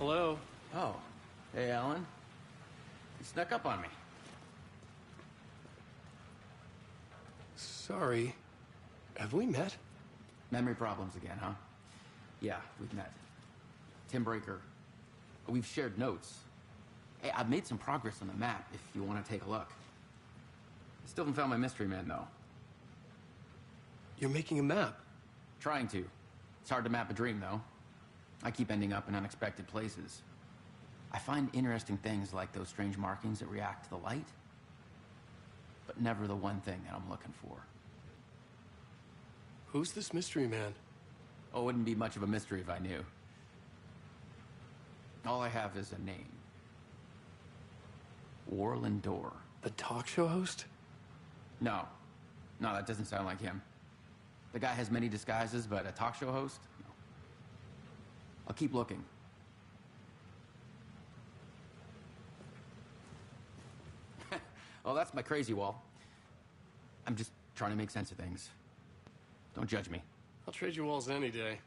Hello? Oh. Hey, Alan. You snuck up on me. Sorry. Have we met? Memory problems again, huh? Yeah, we've met. Tim Breaker. We've shared notes. Hey, I've made some progress on the map if you want to take a look. I still haven't found my mystery man, though. You're making a map? Trying to. It's hard to map a dream, though. I keep ending up in unexpected places. I find interesting things like those strange markings that react to the light, but never the one thing that I'm looking for. Who's this mystery man? Oh, it wouldn't be much of a mystery if I knew. All I have is a name. Warland Dorr. The talk show host? No. No, that doesn't sound like him. The guy has many disguises, but a talk show host? No. I'll keep looking. Oh, that's my crazy wall. I'm just trying to make sense of things. Don't judge me. I'll trade you walls any day.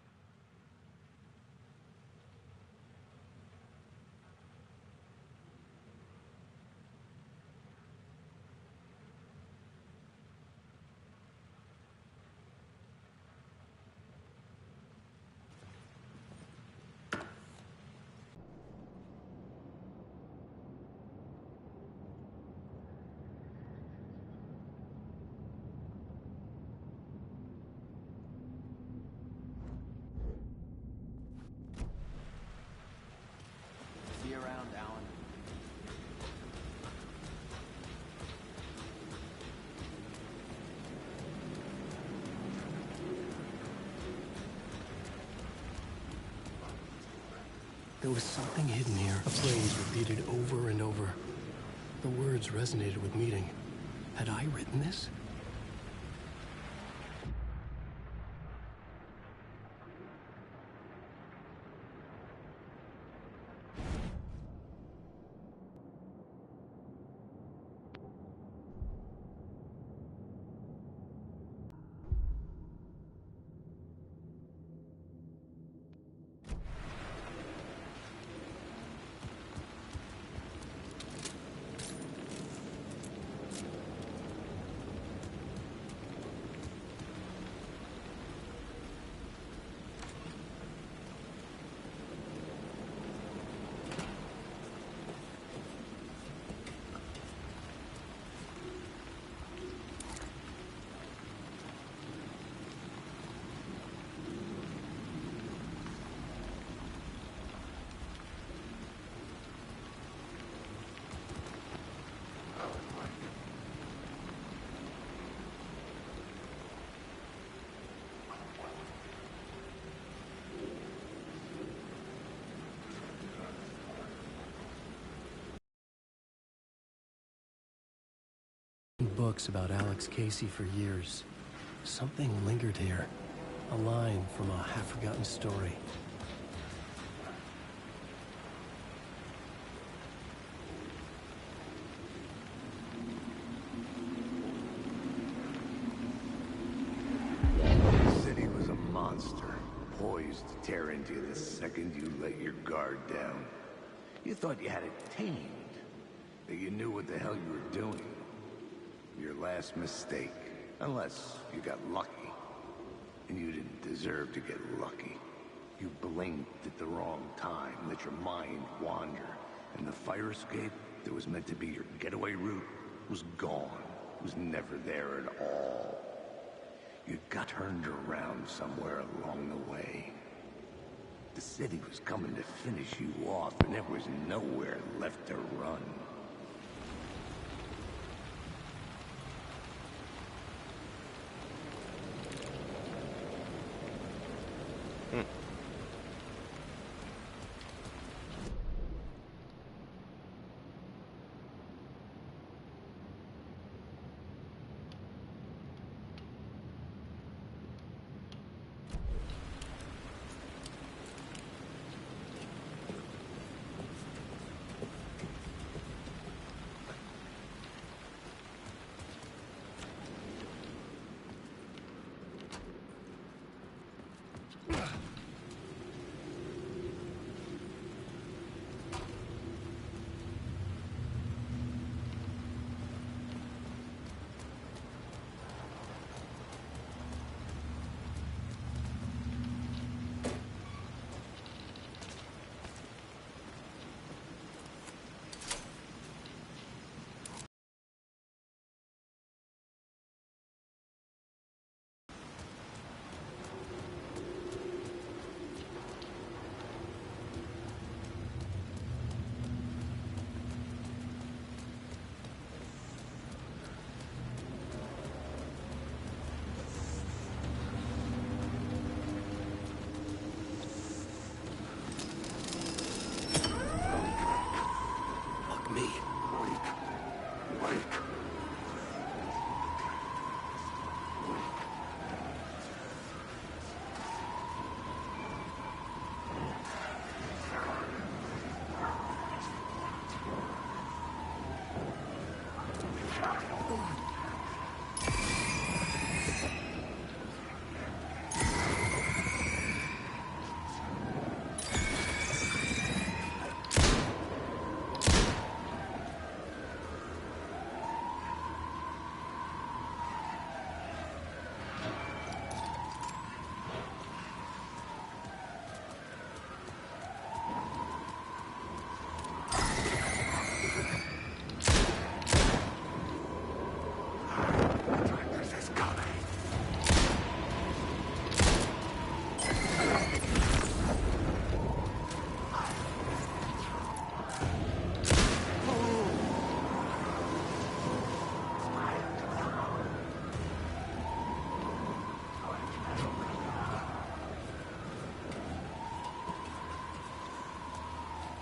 See you around, Alan. There was something hidden here. A phrase repeated over and over. The words resonated with meaning. Had I written this? Books about Alex Casey for years. Something lingered here. A line from a half-forgotten story. The city was a monster, poised to tear into you the second you let your guard down. You thought you had it tamed, that you knew what the hell you were doing. Your last mistake, unless you got lucky. And you didn't deserve to get lucky. You blinked at the wrong time, let your mind wander, and the fire escape that was meant to be your getaway route was gone. It was never there at all. You got turned around somewhere along the way. The city was coming to finish you off, and there was nowhere left to run.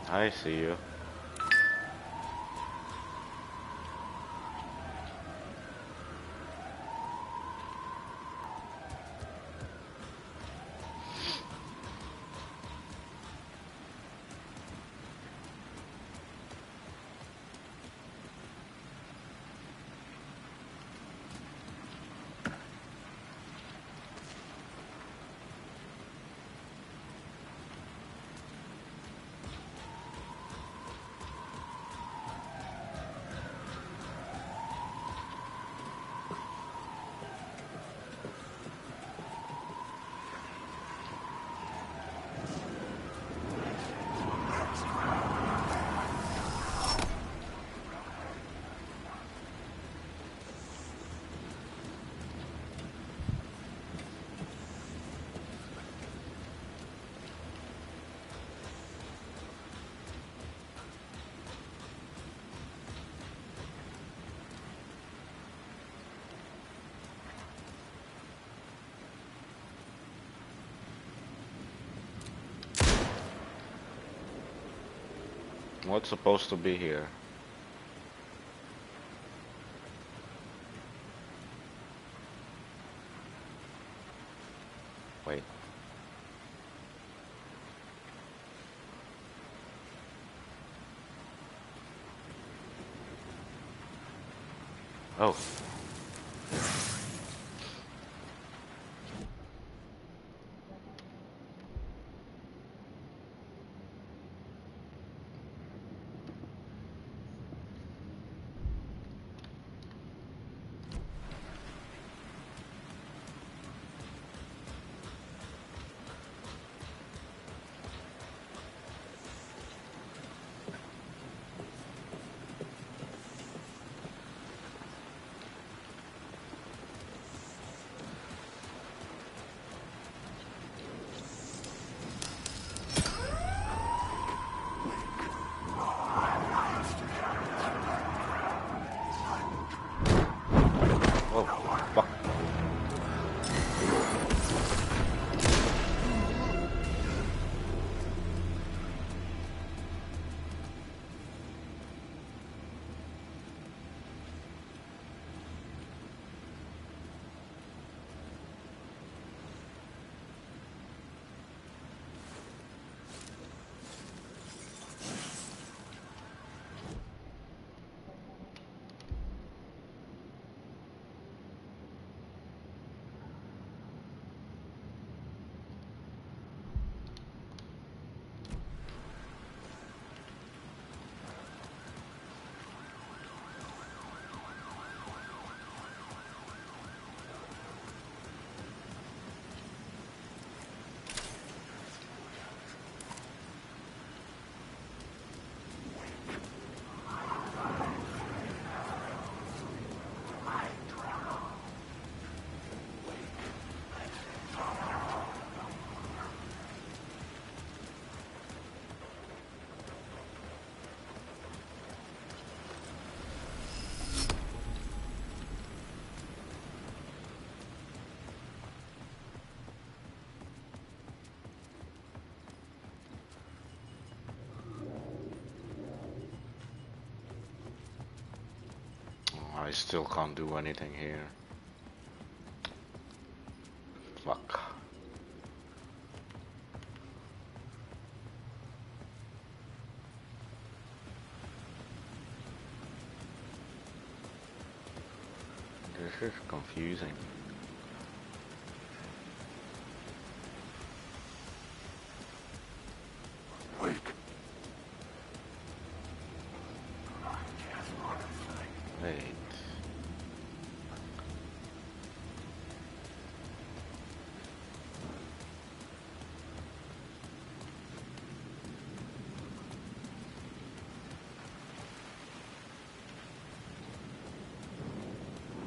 I see you. What's supposed to be here? Wait. Oh. Oh, fuck. I still can't do anything here. Fuck. This is confusing. Wait.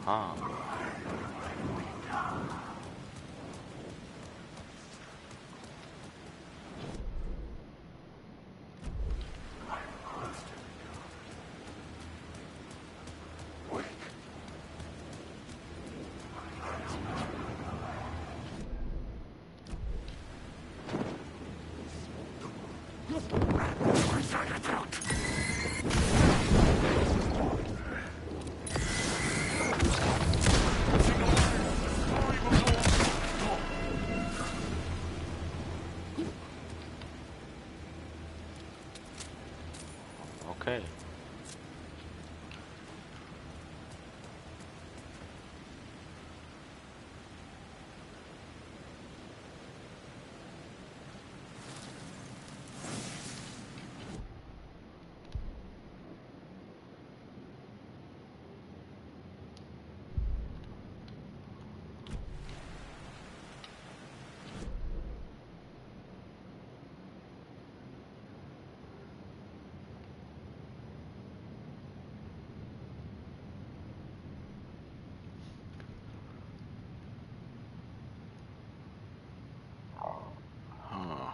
Huh. Okay. Huh.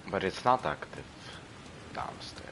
But it's not active downstairs.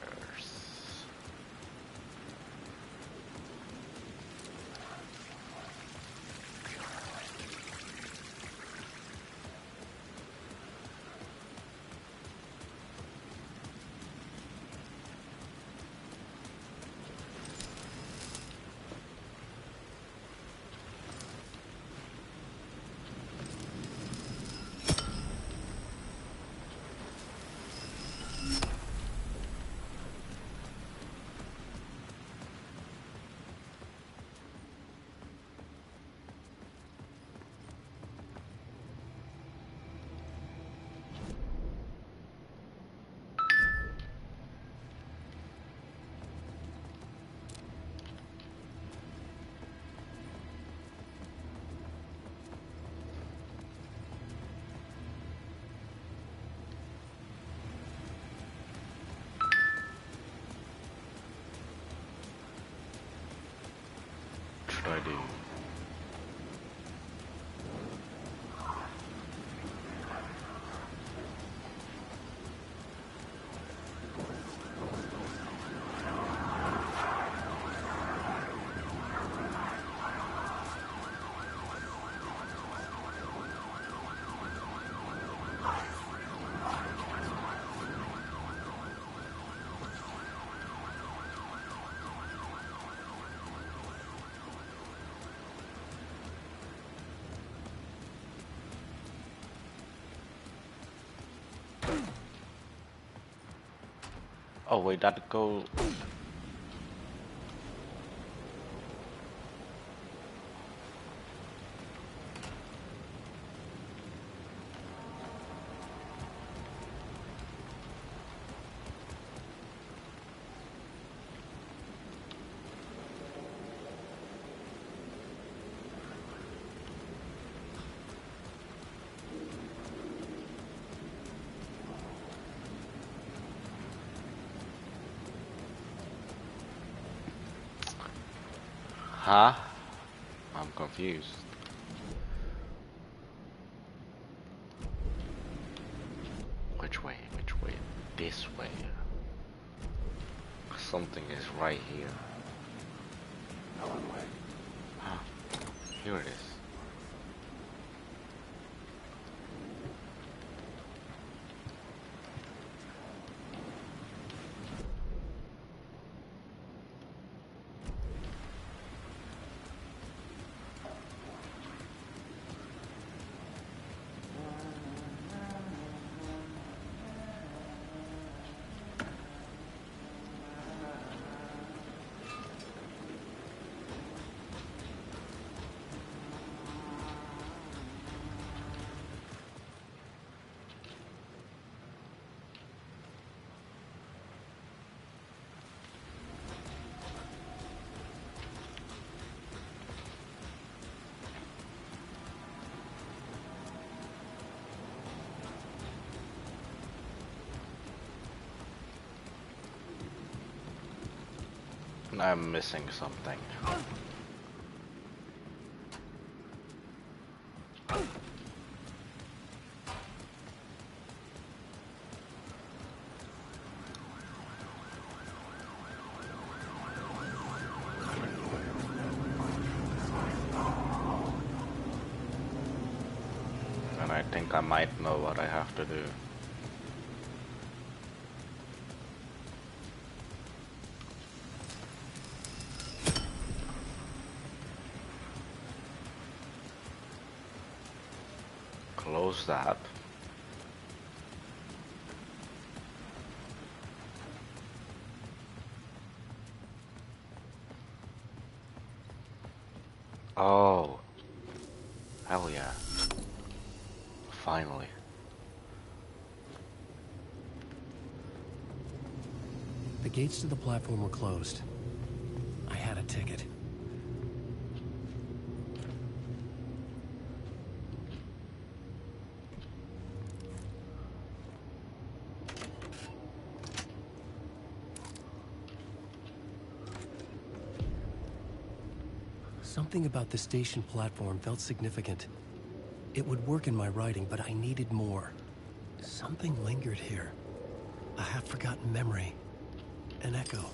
What should I do? Oh wait, that go. Huh? I'm confused. Which way? Which way? This way. Something is right here. Huh. Here it is. I'm missing something. And I think I might know what I have to do. Close that. Oh, hell yeah. Finally. The gates to the platform were closed. I had a ticket. Something about the station platform felt significant. It would work in my writing, but I needed more. Something lingered here. A half-forgotten memory. An echo.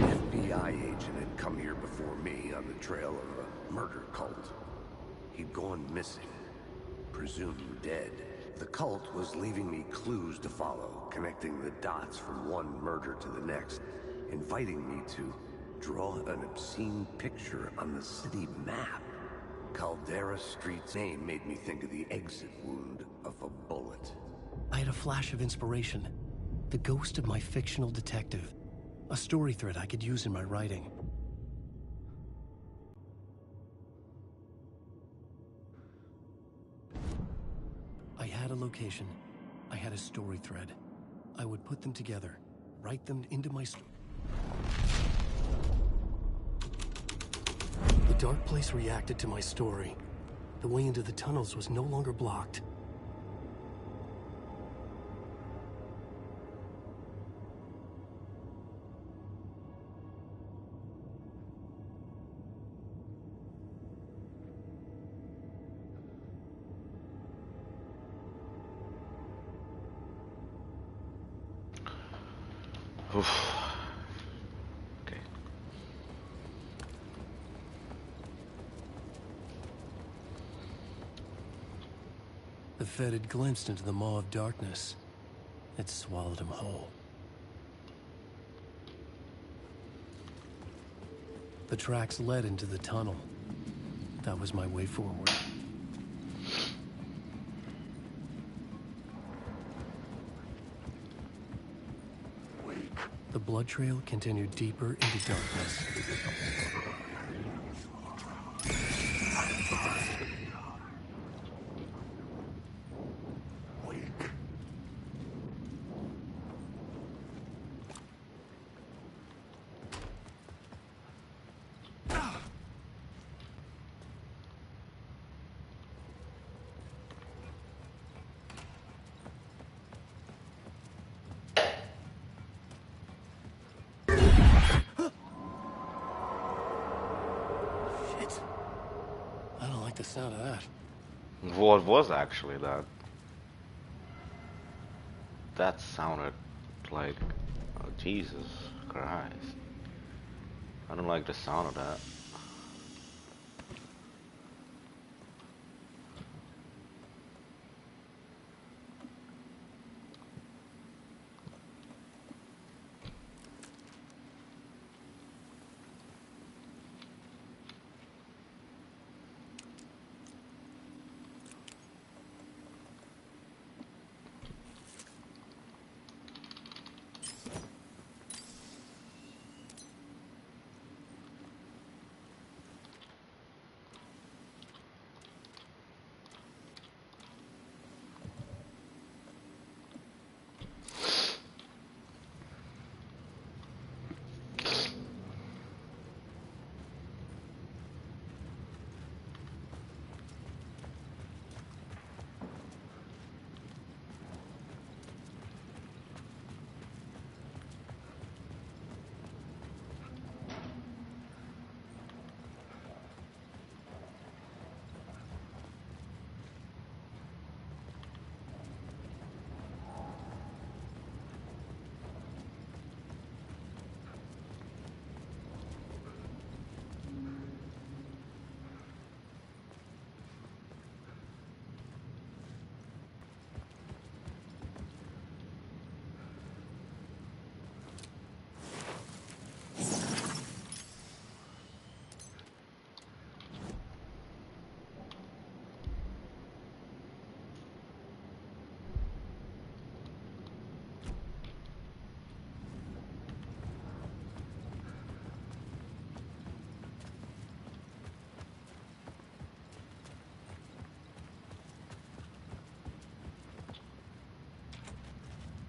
FBI agent had come here before me on the trail of a murder cult. He'd gone missing, presumed dead. The cult was leaving me clues to follow, connecting the dots from one murder to the next, inviting me to draw an obscene picture on the city map. Caldera Street's name made me think of the exit wound of a bullet. I had a flash of inspiration. The ghost of my fictional detective. A story thread I could use in my writing. I had a location. I had a story thread. I would put them together, write them into my story. The dark place reacted to my story. The way into the tunnels was no longer blocked. Oof. Okay. The Fed had glimpsed into the maw of darkness. It swallowed him whole. The tracks led into the tunnel. That was my way forward. The blood trail continued deeper into darkness. I don't like the sound of that. What was actually that? That sounded like, oh Jesus Christ. I don't like the sound of that.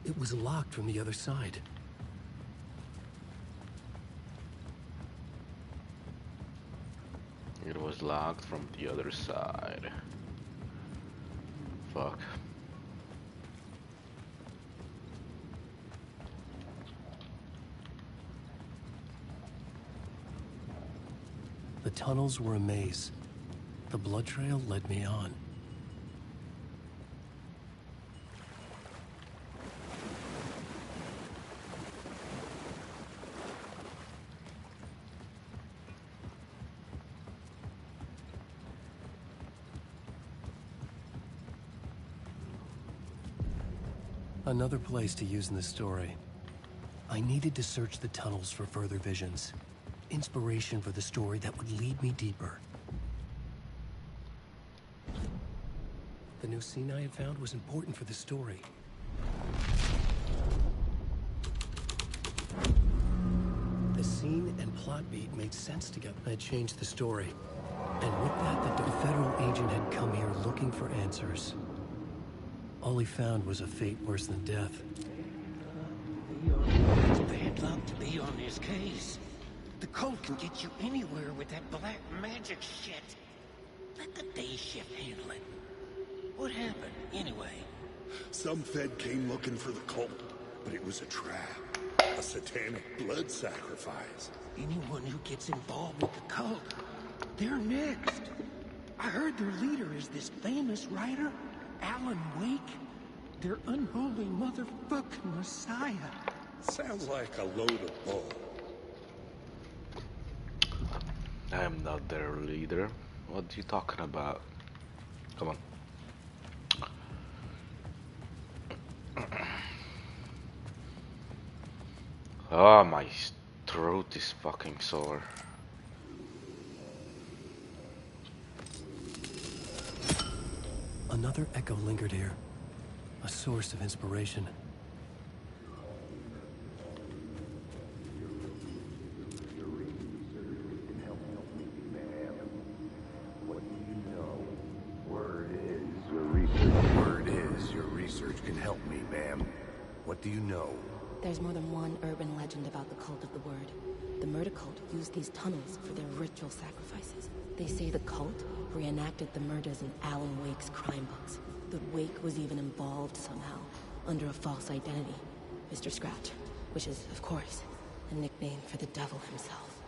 It was locked from the other side. It was locked from the other side. Fuck. The tunnels were a maze. The blood trail led me on. Another place to use in the story. I needed to search the tunnels for further visions. Inspiration for the story that would lead me deeper. The new scene I had found was important for the story. The scene and plot beat made sense together. I changed the story. And with that, the federal agent had come here looking for answers. All he found was a fate worse than death. It's bad luck to be on this case. The cult can get you anywhere with that black magic shit. Let the day shift handle it. What happened, anyway? Some Fed came looking for the cult, but it was a trap. A satanic blood sacrifice. Anyone who gets involved with the cult, they're next. I heard their leader is this famous writer, Alan Wake. Their unholy motherfucking messiah. Sounds like a load of bull. I am not their leader. What are you talking about? Come on. Oh, my throat is fucking sore. Another echo lingered here. A source of inspiration. Research can help me, ma'am. What do you know? There's more than one urban legend about the Cult of the Word. The murder cult used these tunnels for their ritual sacrifices. They say the cult reenacted the murders in Alan Wake's crime books. That Wake was even involved somehow, under a false identity. Mr. Scratch, which is, of course, a nickname for the devil himself.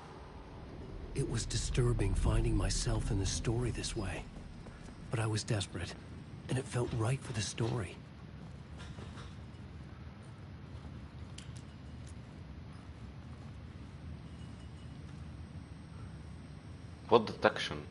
It was disturbing finding myself in the story this way. But I was desperate, and it felt right for the story. What detection?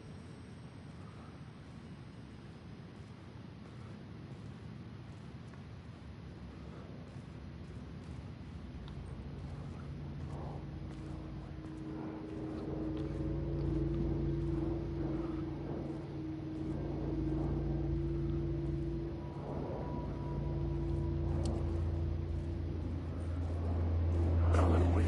Alan Wake.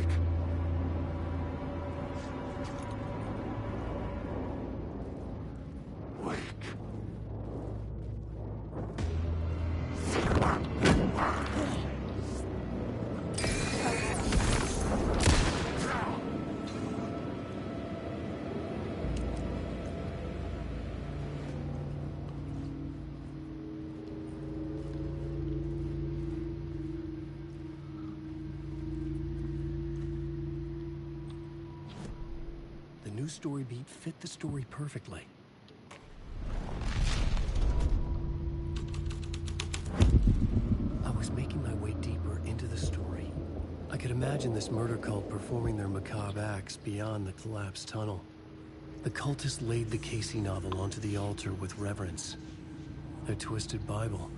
The new story beat fit the story perfectly. I was making my way deeper into the story. I could imagine this murder cult performing their macabre acts beyond the collapsed tunnel. The cultists laid the Casey novel onto the altar with reverence. Their twisted Bible.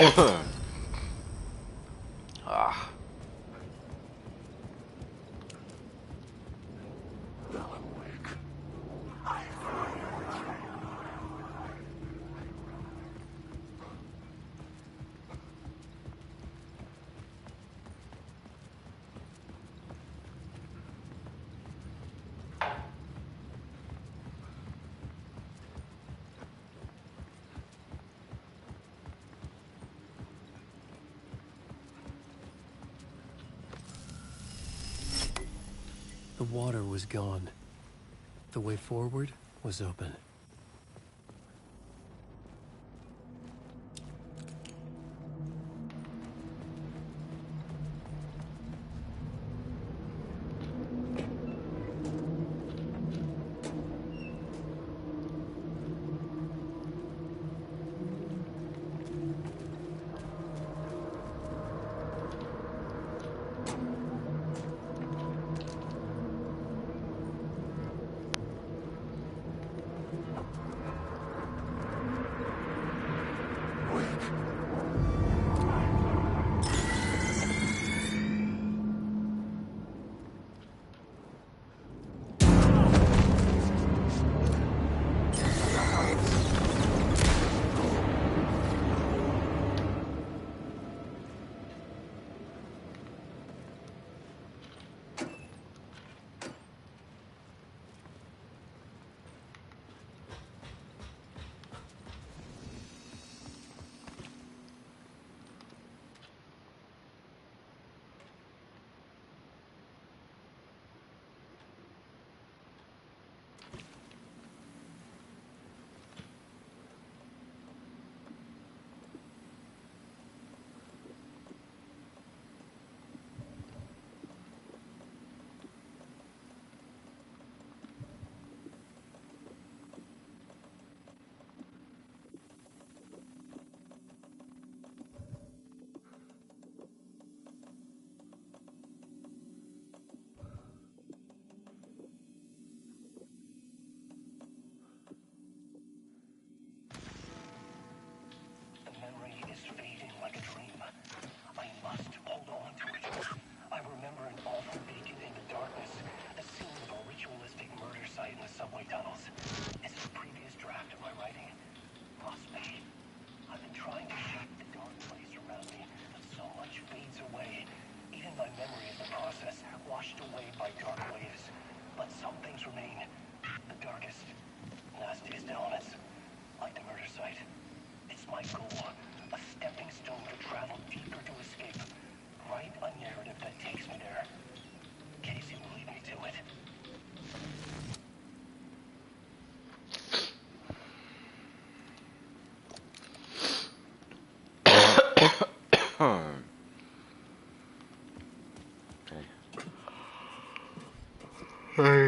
Ah. The water was gone. The way forward was open.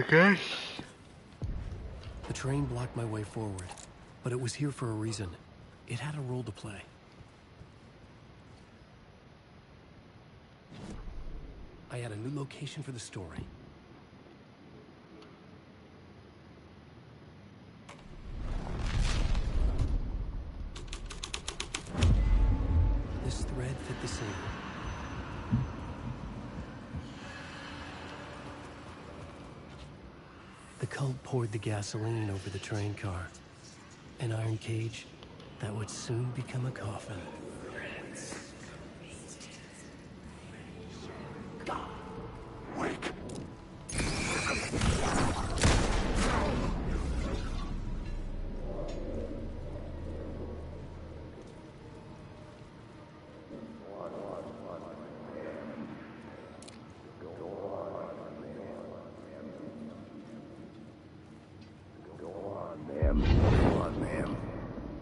Okay. The train blocked my way forward, but it was here for a reason. It had a role to play. I had a new location for the story. This thread fit the scene. The cult poured the gasoline over the train car. An iron cage that would soon become a coffin.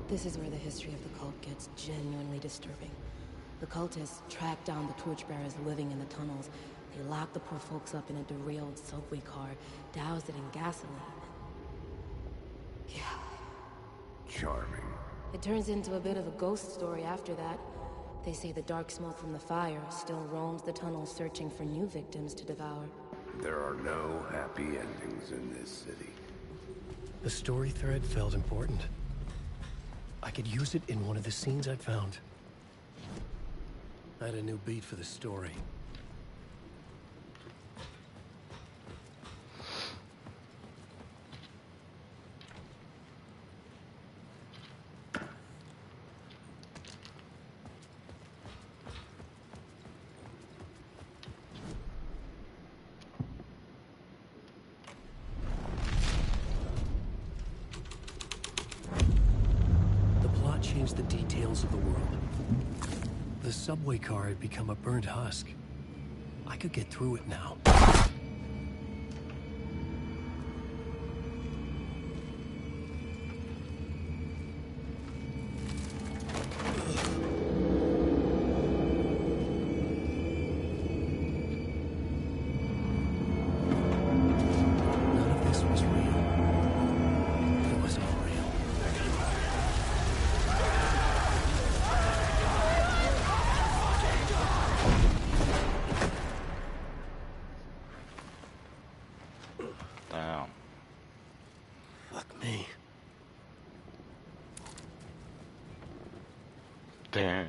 This is where the history of the cult gets genuinely disturbing. The cultists tracked down the torchbearers living in the tunnels. They locked the poor folks up in a derailed subway car, doused it in gasoline. Yeah. Charming. It turns into a bit of a ghost story after that. They say the dark smoke from the fire still roams the tunnels searching for new victims to devour. There are no happy endings in this city. The story thread felt important. I could use it in one of the scenes I'd found. I had a new beat for the story. The plot changed the details of the world. The subway car had become a burnt husk. I could get through it now. None of this was real. It was all real. Damn. Fuck me. Damn.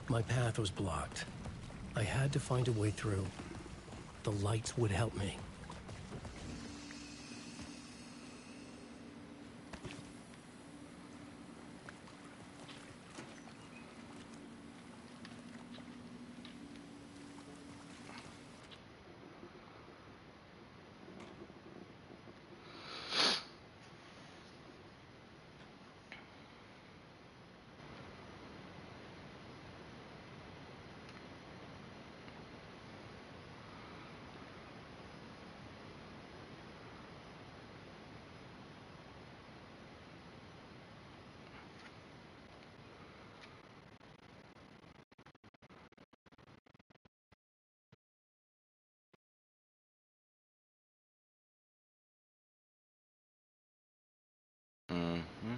My path was blocked. I had to find a way through. The lights would help me. Mm-hmm.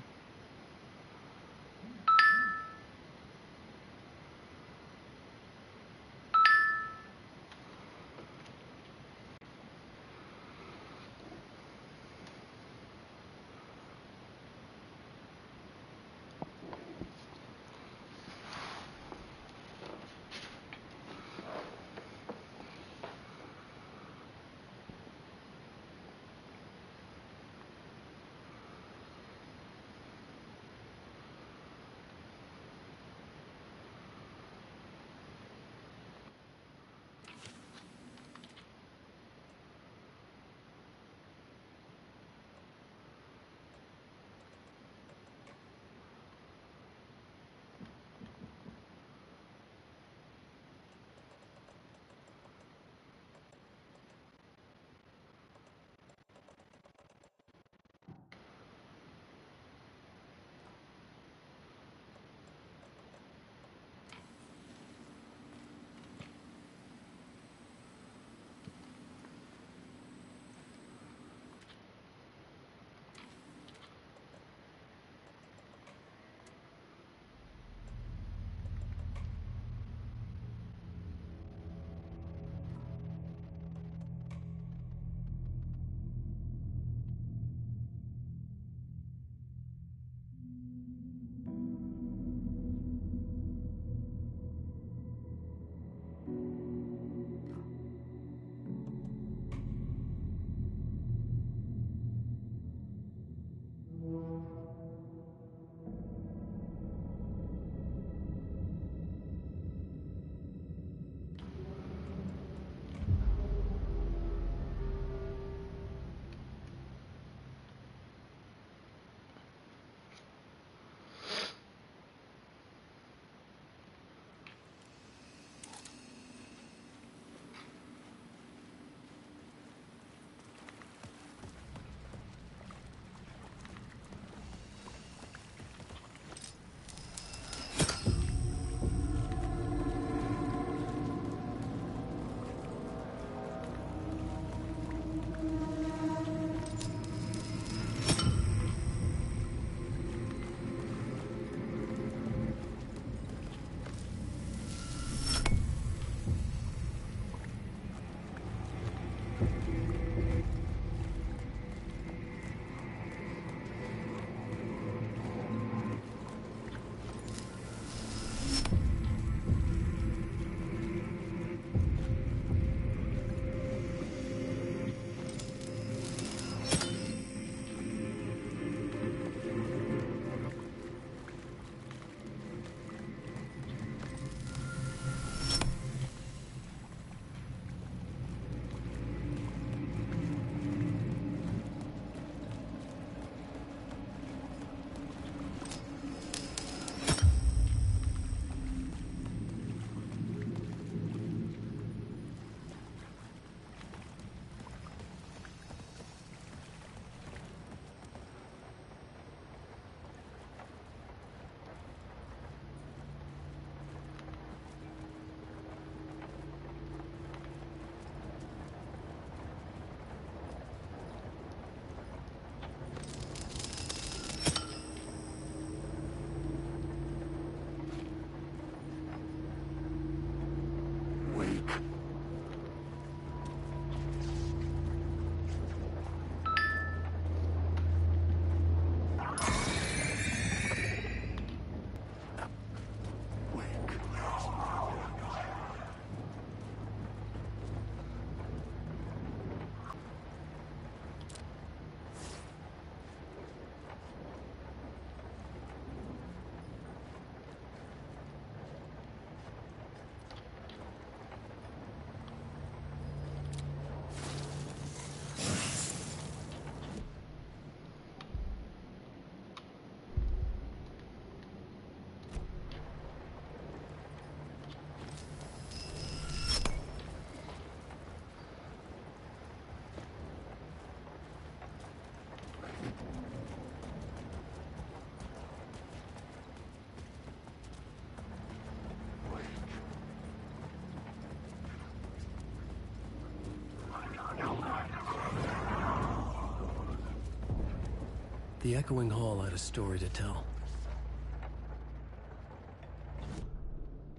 The echoing hall had a story to tell.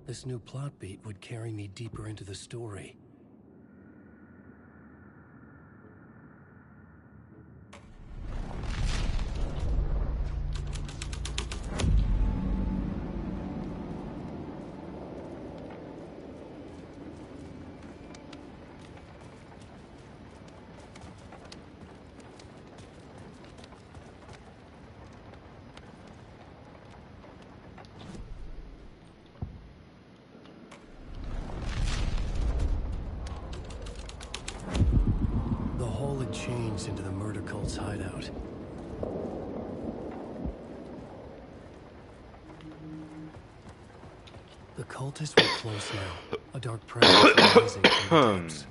This new plot beat would carry me deeper into the story. Changed into the murder cult's hideout. The cultists were close now. A dark presence rising from the depths.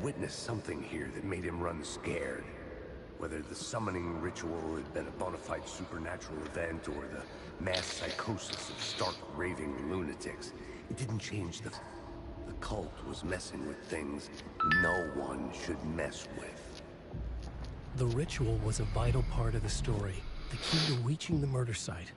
Witnessed something here that made him run scared. Whether the summoning ritual had been a bona fide supernatural event or the mass psychosis of stark raving lunatics, it didn't change the cult was messing with things no one should mess with. The ritual was a vital part of the story, the key to reaching the murder site.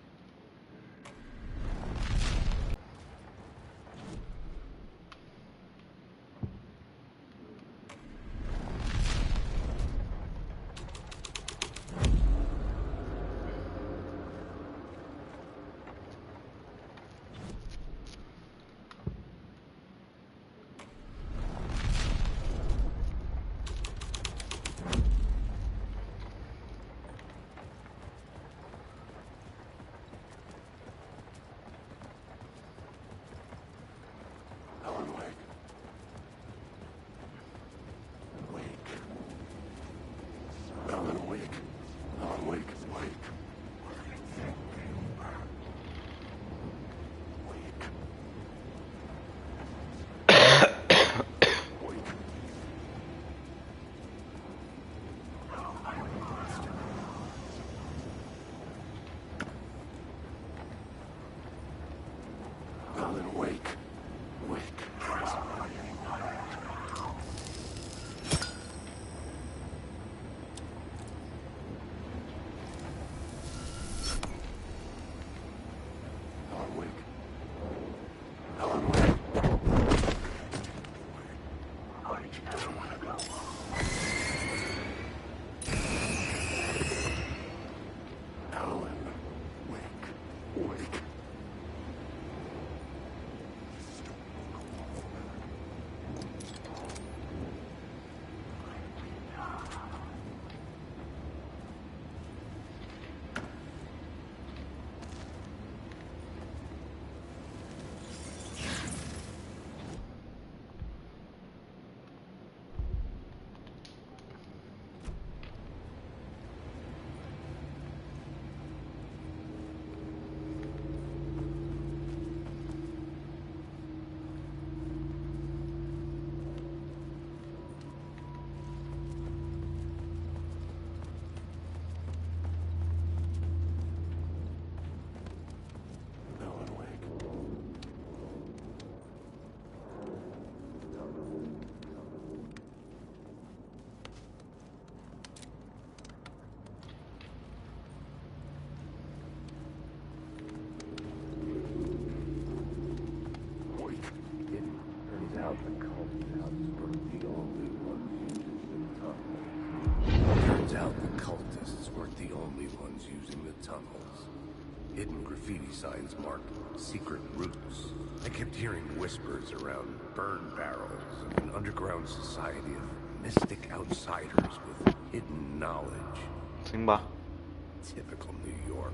tunnels. Hidden graffiti signs marked secret routes. I kept hearing whispers around burn barrels of an underground society of mystic outsiders with hidden knowledge. Simba. Typical New York.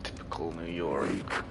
Typical New York.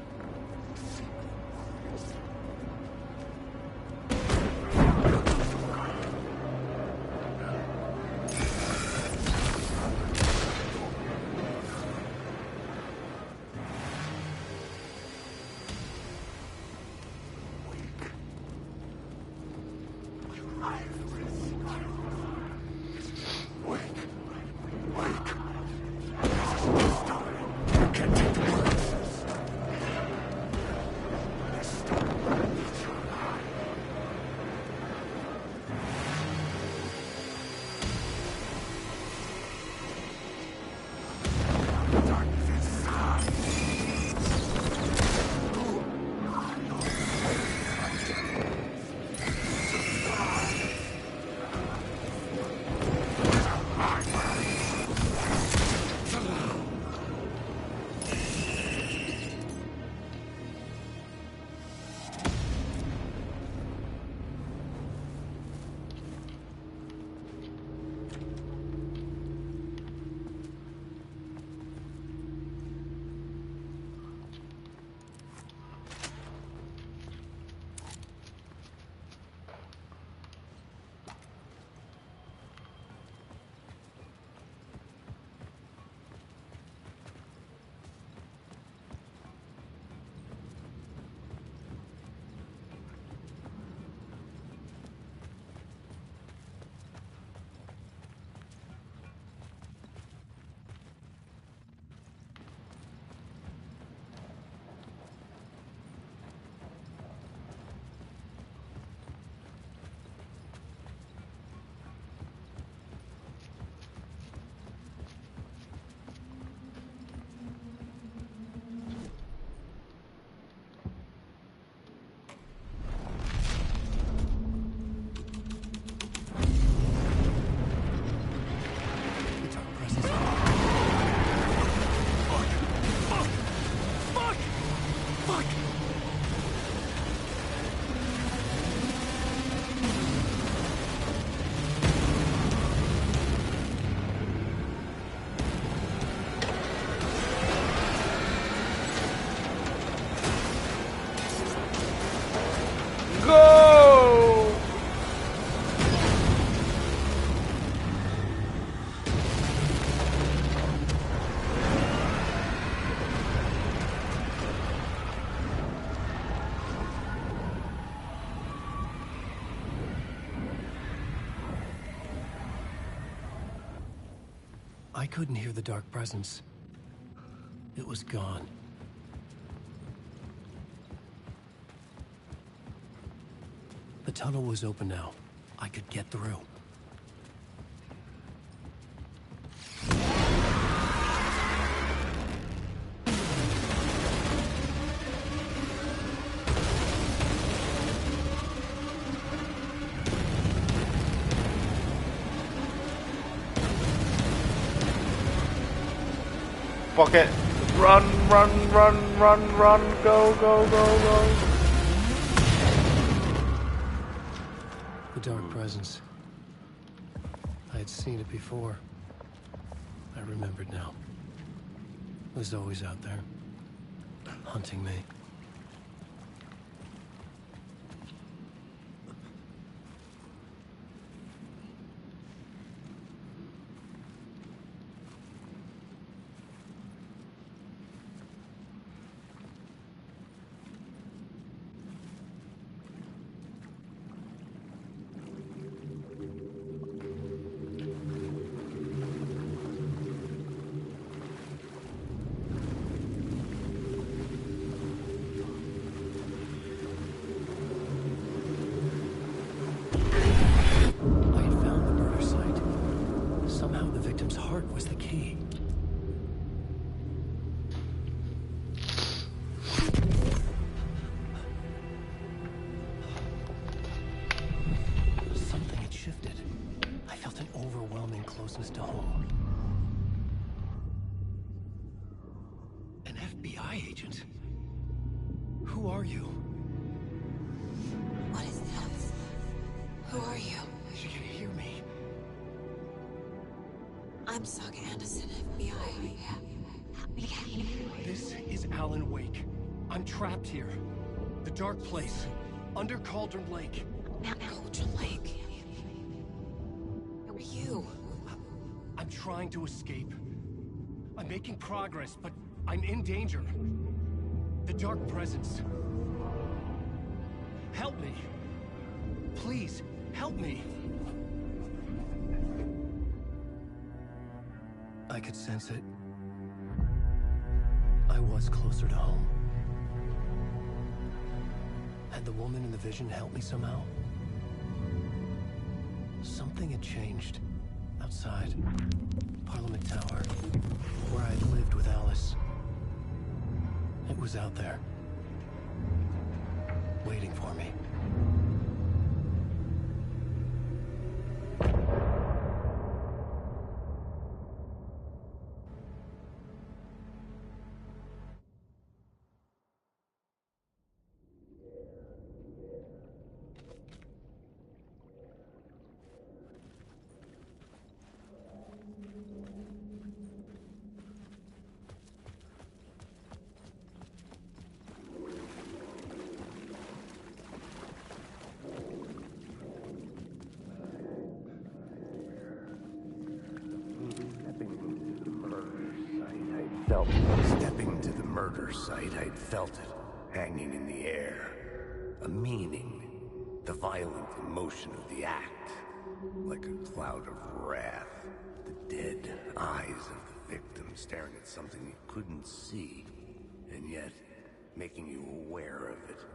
Go! I couldn't hear the dark presence. It was gone. The tunnel was open now. I could get through. Fuck it. Run, run, run, run, run. Go, go, go, go. The dark presence. I had seen it before. I remembered now. It was always out there, hunting me. Was the key. Something had shifted. I Who are you? You can hear me. I'm Saga Anderson, FBI. This is Alan Wake. I'm trapped here. The dark place. Under Cauldron Lake. Cauldron Lake. Who are you? I'm trying to escape. I'm making progress, but I'm in danger. The dark presence. Help me. Please, help me. I could sense it. I was closer to home. Had the woman in the vision helped me somehow? Something had changed. Outside. Parliament Tower. Where I'd lived with Alice. It was out there. Waiting for me. Stepping to the murder site, I'd felt it, hanging in the air. A meaning, the violent emotion of the act, like a cloud of wrath. The dead eyes of the victim staring at something you couldn't see, and yet making you aware of it.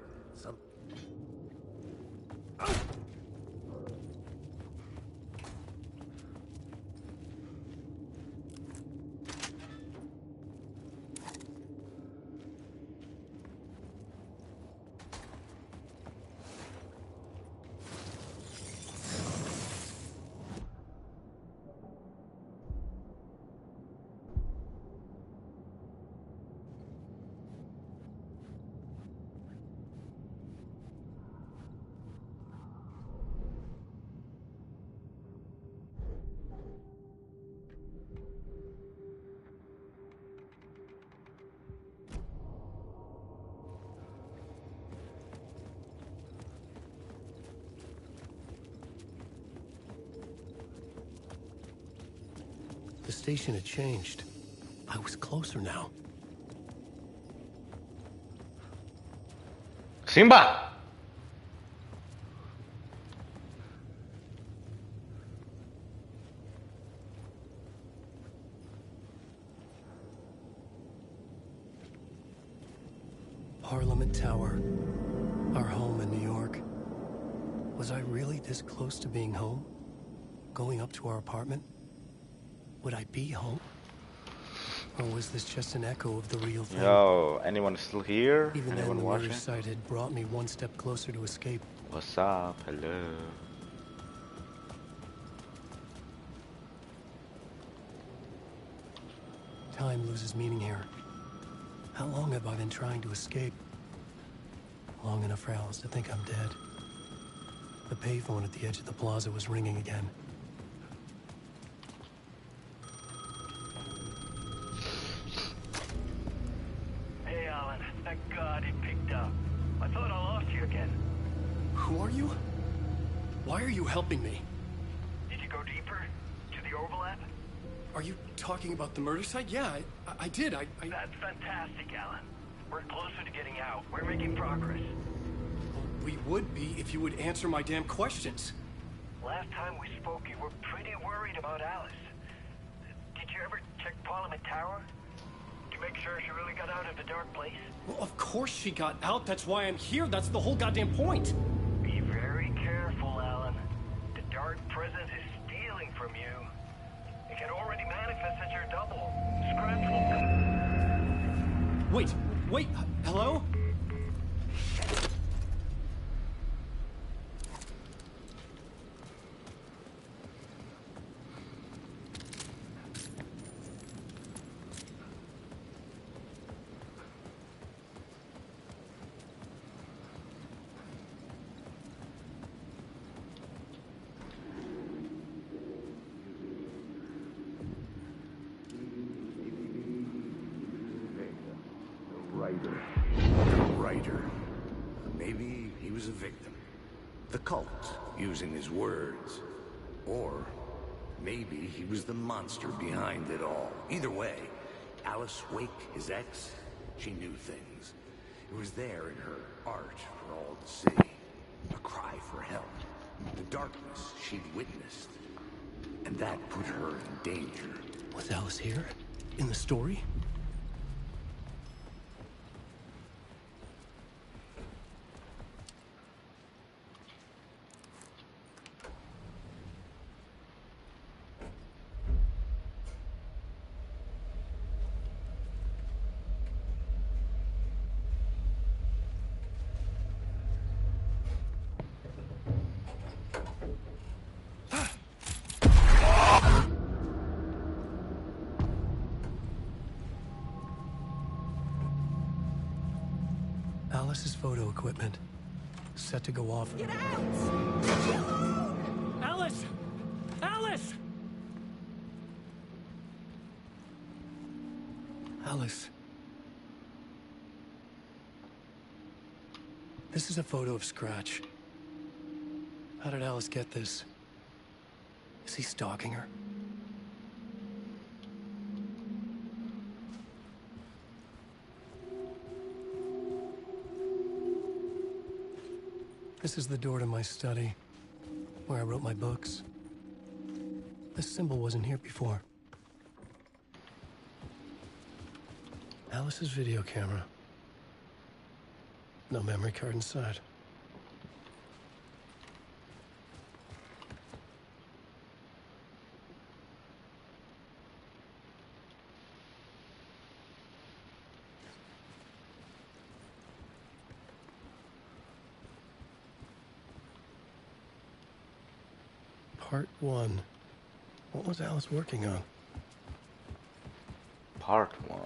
The station had changed. I was closer now. Simba! Parliament Tower. Our home in New York. Was I really this close to being home? Going up to our apartment? Would I be home? Or was this just an echo of the real thing? Yo, anyone still here? Even then, Anyone the watching? murder site had brought me one step closer to escape. What's up? Hello. Time loses meaning here. How long have I been trying to escape? Long enough for Alice to think I'm dead. The payphone at the edge of the plaza was ringing again. Hey, Alan. Thank God it picked up. I thought I lost you again. Who are you? Why are you helping me? Did you go deeper? To the overlap? Are you talking about the murder site? Yeah, I did. That's fantastic, Alan. We're closer to getting out. We're making progress. We would be if you would answer my damn questions. Last time we spoke, you were pretty worried about Alice. Did you ever check Parliament Tower? To make sure she really got out of the dark place? Well, of course she got out. That's why I'm here. That's the whole goddamn point. Be very careful, Alan. The dark presence is stealing from you. It can already manifest as your double. Scratch will come. Wait, hello? a victim. The cult, using his words. Or maybe he was the monster behind it all. Either way, Alice Wake, his ex, she knew things. It was there in her art for all to see. A cry for help. The darkness she'd witnessed. And that put her in danger. Was Alice here? In the story? Alice's photo equipment. Set to go off. Get out! Alice! Alice! Alice. This is a photo of Scratch. How did Alice get this? Is he stalking her? This is the door to my study, where I wrote my books. This symbol wasn't here before. Alice's video camera. No memory card inside. Part 1. What was Alice working on? Part 1.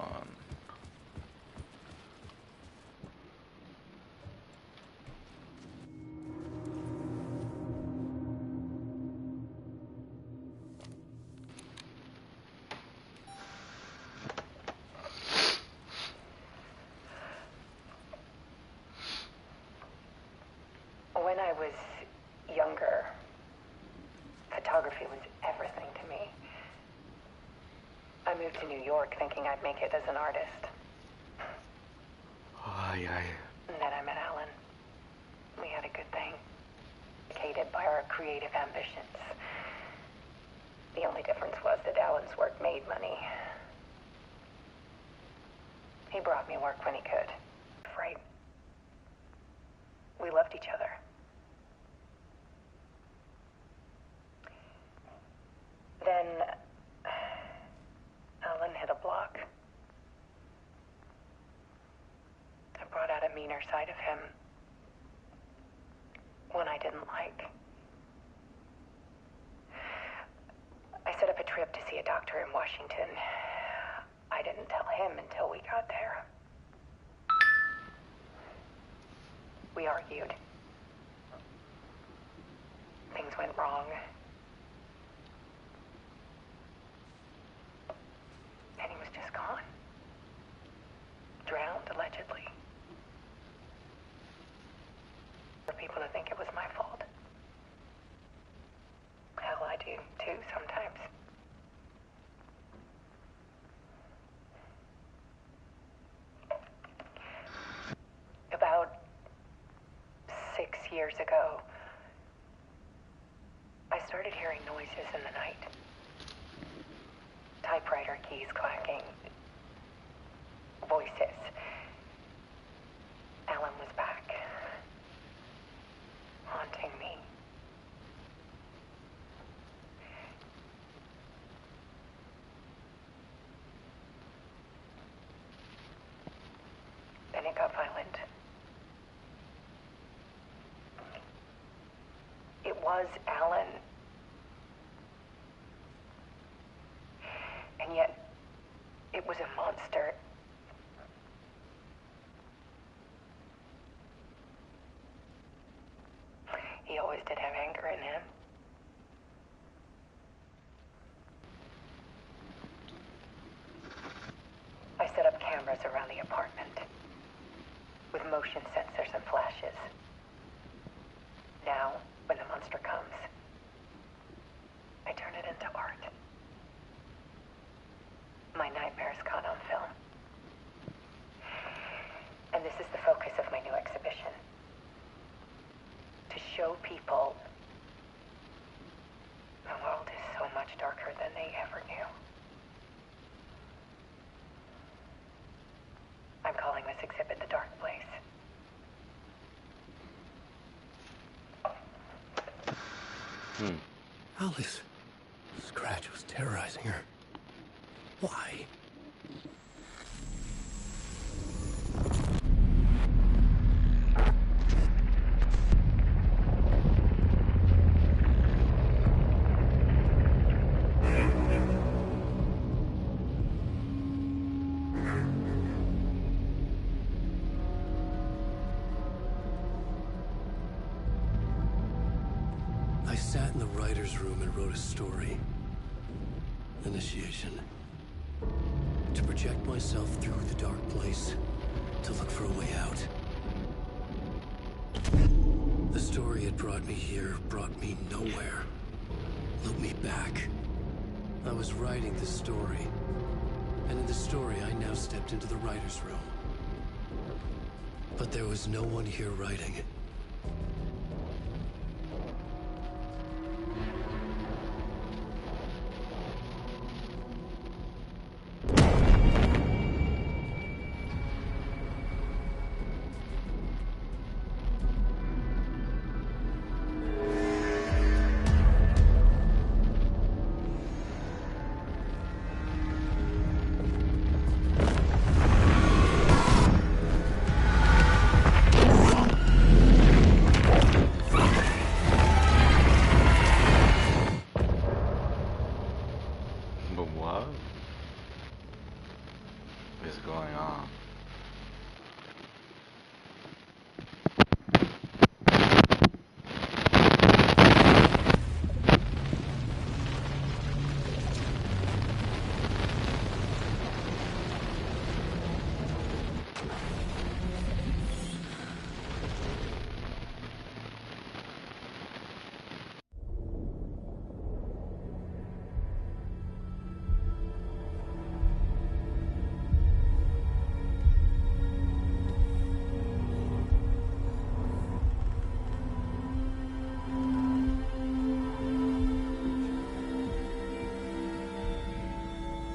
When I was younger, photography was everything to me. I moved to New York thinking I'd make it as an artist. Ay, ay. And then I met Alan. We had a good thing. Educated by our creative ambitions. The only difference was that Alan's work made money. He brought me work when he could. Right? We loved each other. Then Alan hit a block. I brought out a meaner side of him. One I didn't like. I set up a trip to see a doctor in Washington. I didn't tell him until we got there. We argued. Things went wrong. And he was just gone. Drowned, allegedly. For people to think it was my fault. Hell, I do too sometimes. About 6 years ago, I started hearing noises in the night. Typewriter keys clacking. Voices. Alan was back. Haunting me. Then it got violent. It was Alan. And yet, it was a monster. He always did have anger in him. I set up cameras around the apartment with motion sensors and flashes. Alice. Scratch was terrorizing her. Why? I sat in the writer's room and wrote a story. Initiation. To project myself through the dark place, to look for a way out. The story had brought me here, brought me nowhere. Looped me back. I was writing the story. And in the story, I now stepped into the writer's room. But there was no one here writing. But what is going on?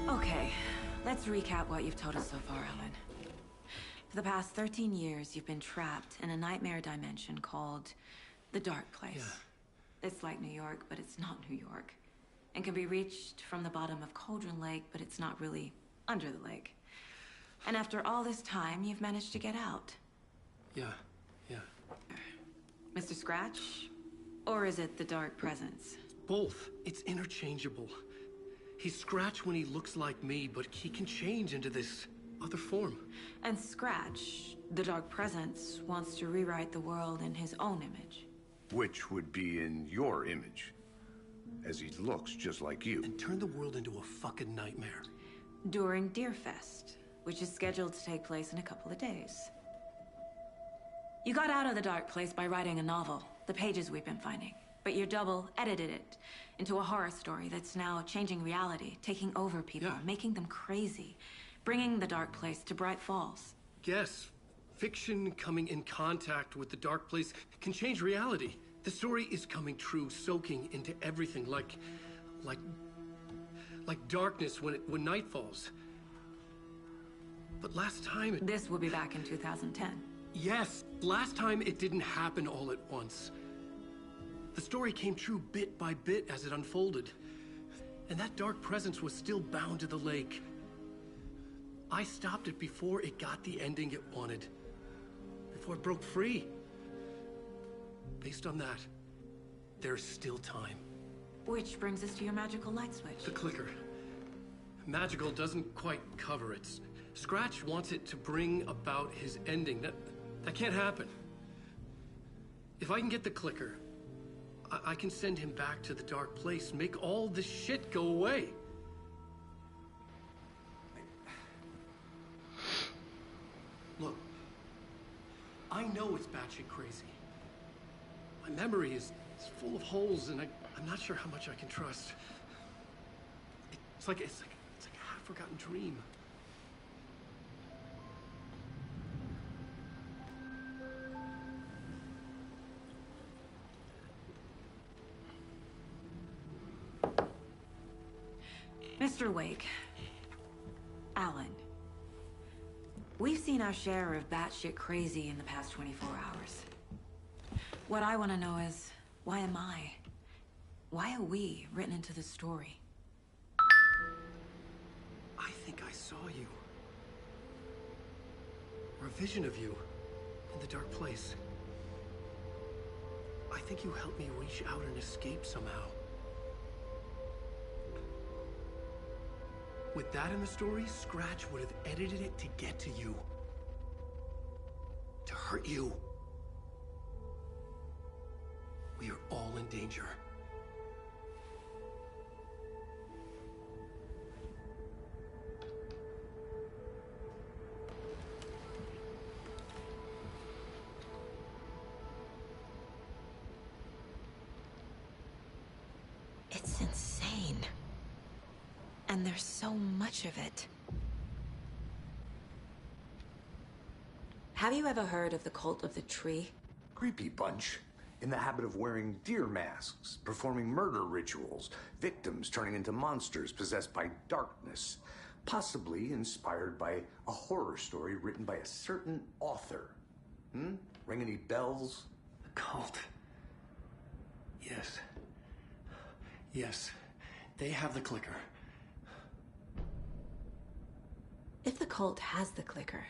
Okay, let's recap what you've told us so far, Alan. For the past 13 years, you've been trapped in a nightmare dimension called the Dark Place. Yeah. It's like New York, but it's not New York. And can be reached from the bottom of Cauldron Lake, but it's not really under the lake. And after all this time, you've managed to get out. Yeah. Mr. Scratch? Or is it the Dark Presence? Both. It's interchangeable. He's Scratch when he looks like me, but he can change into this other form. And Scratch, the Dark Presence, wants to rewrite the world in his own image. Which would be in your image, as he looks just like you. And turn the world into a fucking nightmare. During Deerfest, which is scheduled to take place in a couple of days. You got out of the Dark Place by writing a novel, the pages we've been finding. But your double edited it into a horror story that's now changing reality, taking over people, making them crazy, bringing the Dark Place to Bright Falls. Yes, fiction coming in contact with the Dark Place can change reality. The story is coming true, soaking into everything, like darkness when night falls. But last time This will be back in 2010. Yes, last time it didn't happen all at once. The story came true bit by bit as it unfolded. And that dark presence was still bound to the lake. I stopped it before it got the ending it wanted. Before it broke free. Based on that, there's still time. Which brings us to your magical light switch. The clicker. Magical doesn't quite cover it. Scratch wants it to bring about his ending. That can't happen. If I can get the clicker, I can send him back to the Dark Place, make all this shit go away. Look, I know it's batshit crazy. My memory is full of holes, and I'm not sure how much I can trust. It's like a half-forgotten dream. Mr. Wake, Alan, we've seen our share of batshit crazy in the past 24 hours. What I want to know is, why am I? Why are we written into the story? I think I saw you. Or a vision of you. In the dark place. I think you helped me reach out and escape somehow. With that in the story, Scratch would have edited it to get to you. To hurt you. We are all in danger. It's insane. And there's so much of it. Have you ever heard of the Cult of the Tree? Creepy bunch. In the habit of wearing deer masks, performing murder rituals, victims turning into monsters possessed by darkness, possibly inspired by a horror story written by a certain author. Ring any bells? The cult. Yes. Yes. They have the clicker. If the cult has the clicker,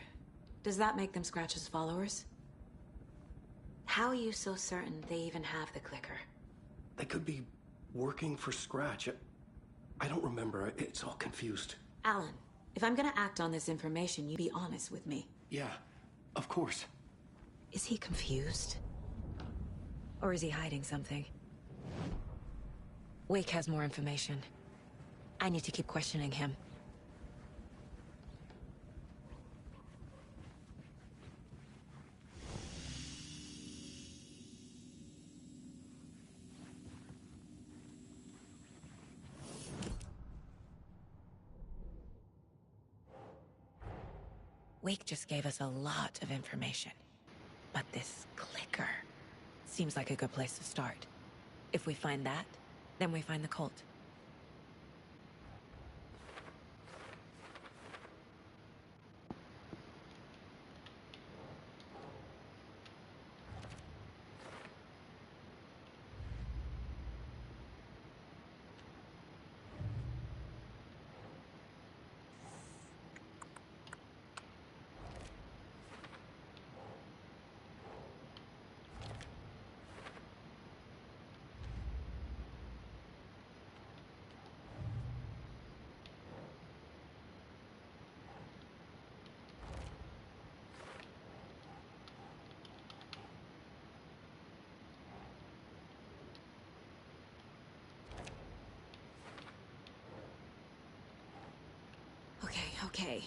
does that make them Scratch's followers? How are you so certain they even have the clicker? They could be working for Scratch. I don't remember. It's all confused. Alan, if I'm gonna act on this information, you be honest with me. Yeah, of course. Is he confused? Or is he hiding something? Wake has more information. I need to keep questioning him. Wake just gave us a lot of information. But this clicker seems like a good place to start. If we find that, then we find the cult. Okay.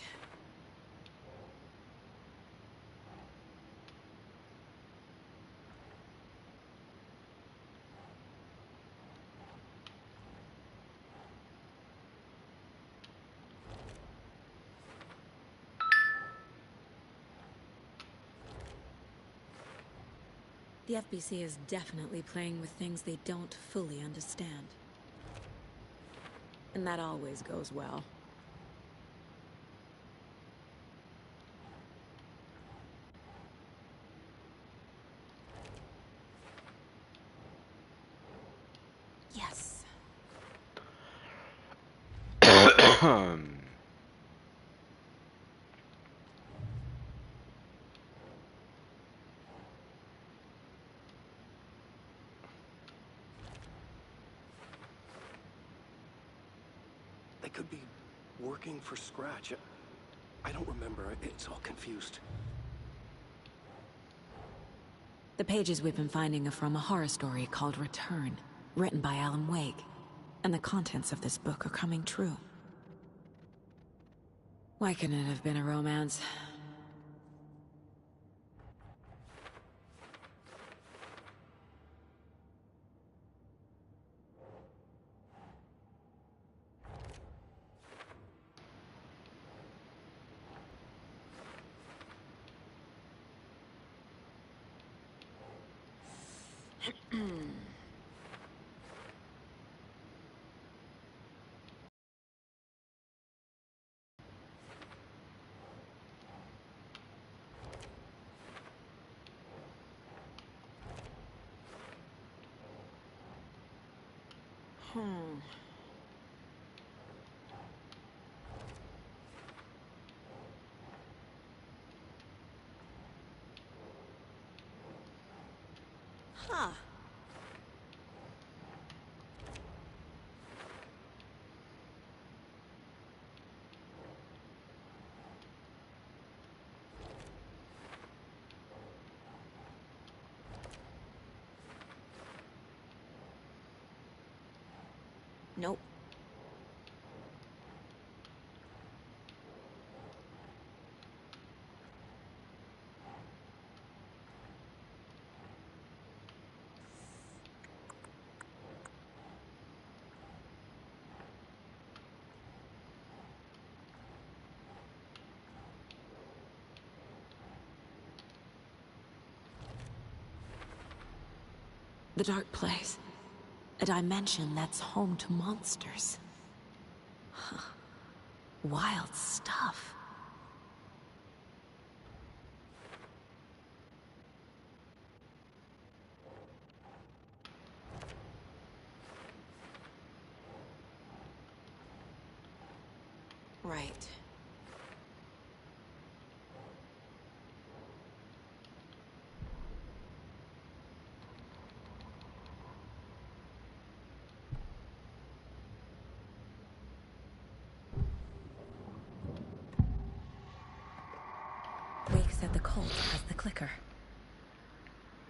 The FBC is definitely playing with things they don't fully understand. And that always goes well. Yes. They could be working for Scratch. I don't remember. It's all confused. The pages we've been finding are from a horror story called Return, written by Alan Wake. And the contents of this book are coming true. Why couldn't it have been a romance? Huh. Nope. The dark place. A dimension that's home to monsters. Huh. Wild stuff. Right. Wake said the cult has the clicker.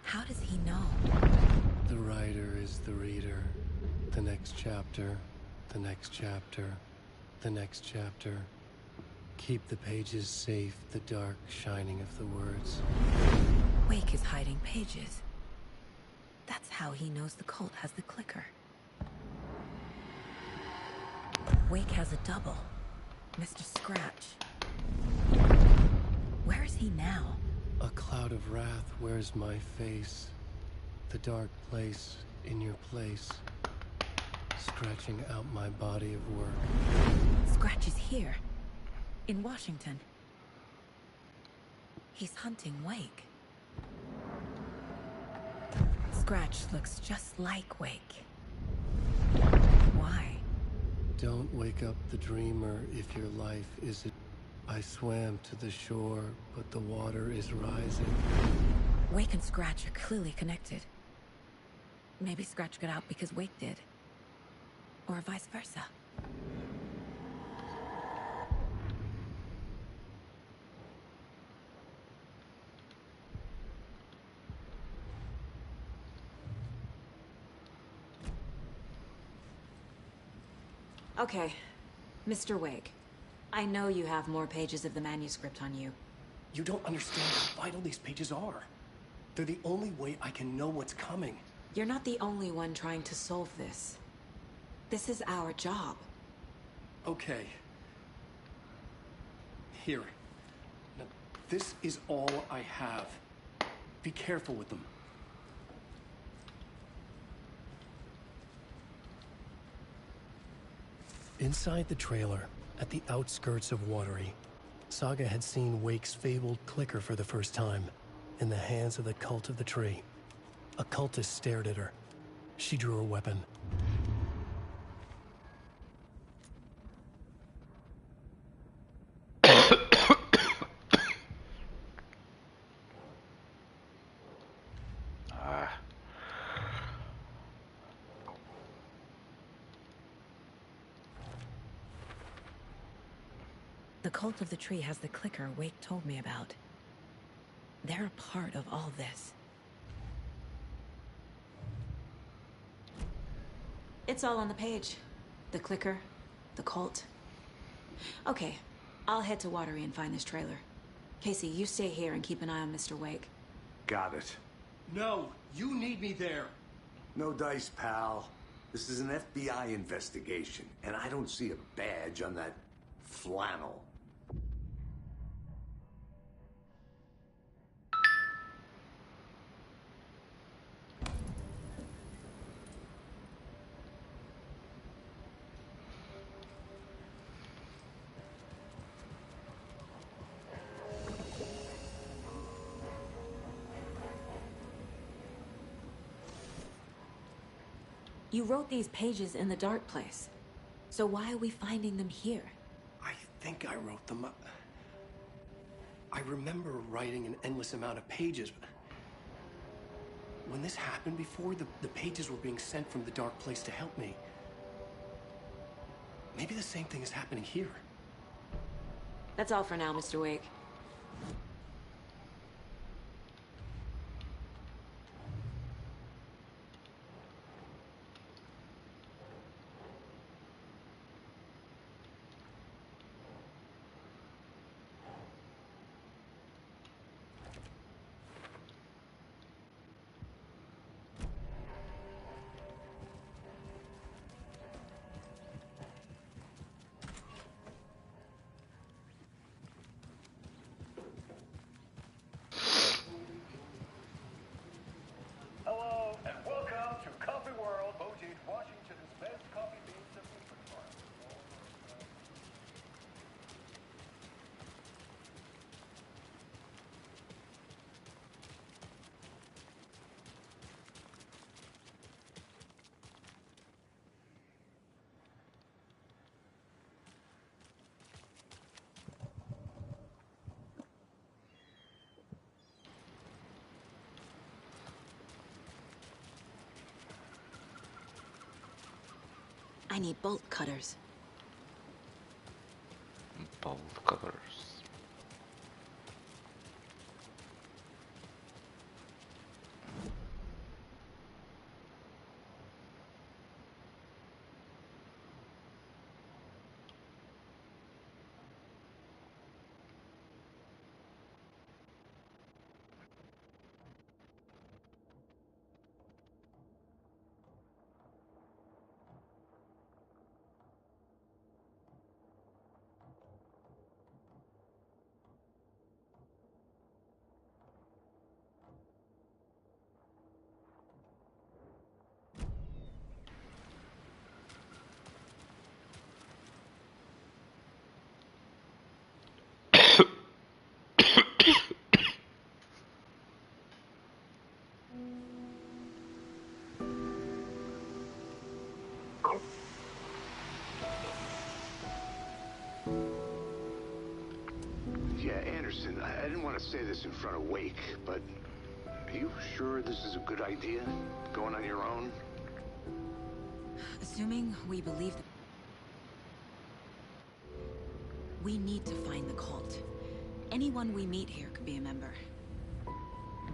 How does he know? The writer is the reader. The next chapter, the next chapter, the next chapter. Keep the pages safe, the dark shining of the words. Wake is hiding pages. That's how he knows the cult has the clicker. Wake has a double. Mr. Scratch. Where is he now? A cloud of wrath wears my face. The dark place in your place. Scratching out my body of work. Scratch is here. In Washington. He's hunting Wake. Scratch looks just like Wake. Why? Don't wake up the dreamer if your life is a... I swam to the shore, but the water is rising. Wake and Scratch are clearly connected. Maybe Scratch got out because Wake did. Or vice versa. Okay, Mr. Wake. I know you have more pages of the manuscript on you. You don't understand how vital these pages are. They're the only way I can know what's coming. You're not the only one trying to solve this. This is our job. Okay. Here. Now, this is all I have. Be careful with them. Inside the trailer, at the outskirts of Watery, Saga had seen Wake's fabled clicker for the first time, in the hands of the Cult of the Tree. A cultist stared at her. She drew her weapon. The Cult of the Tree has the clicker Wake told me about. They're a part of all this. It's all on the page. The clicker, the cult. Okay, I'll head to Watery and find this trailer. Casey, you stay here and keep an eye on Mr. Wake. Got it. No, you need me there. No dice, pal. This is an FBI investigation, and I don't see a badge on that flannel. You wrote these pages in the dark place. So why are we finding them here? I think I wrote them up. I remember writing an endless amount of pages. When this happened before, the pages were being sent from the dark place to help me. Maybe the same thing is happening here. That's all for now, Mr. Wake. Hello, and welcome to Coffee World, Mojave, Washington's best coffee beans and movement farm. I need bolt cutters. Bolt cutters. Yeah, Anderson, I didn't want to say this in front of Wake, but are you sure this is a good idea? Going on your own? Assuming we believe that we need to find the cult. Anyone we meet here could be a member.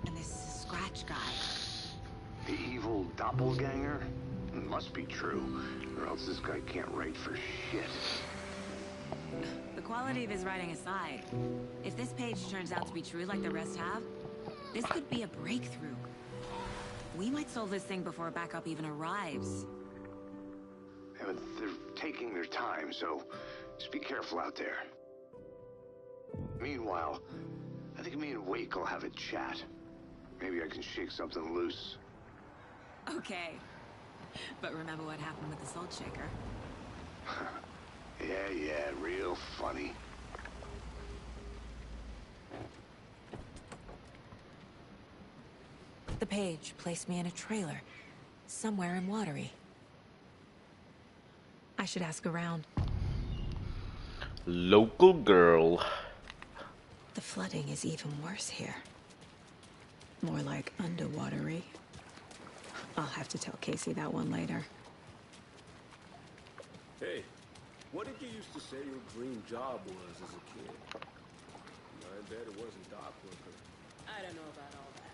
And this Scratch guy. The evil doppelganger? It must be true, or else this guy can't write for shit. The quality of his writing aside, if this page turns out to be true like the rest have, this could be a breakthrough. We might solve this thing before backup even arrives. Yeah, but they're taking their time, so just be careful out there. Meanwhile, I think me and Wake will have a chat. Maybe I can shake something loose. Okay. But remember what happened with the salt shaker? Yeah, real funny. The page placed me in a trailer, somewhere in Watery. I should ask around. Local girl. The flooding is even worse here. More like underwatery. I'll have to tell Casey that one later. Hey, what did you used to say your dream job was as a kid? I bet it wasn't dock worker. I don't know about all that.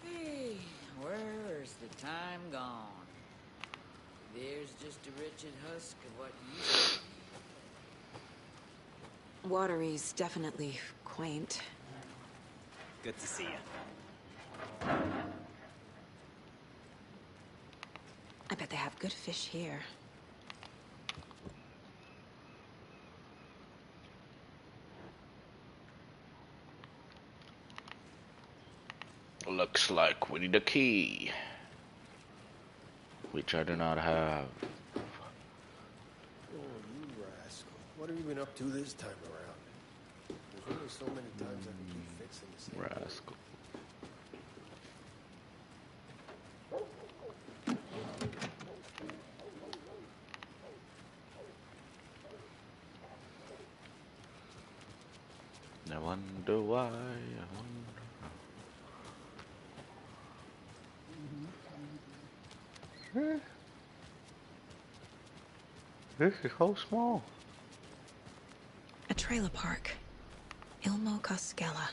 Hey, where's the time gone? There's just a wretched husk of what used to be. Watery's definitely quaint. Good to see you. I bet they have good fish here. Looks like we need a key, which I do not have. Oh, you rascal. What have you been up to this time around? There's only so many times I can keep fixing this thing. Rascal. I wonder why. This is so small. A trailer park. Ilmo Koskela.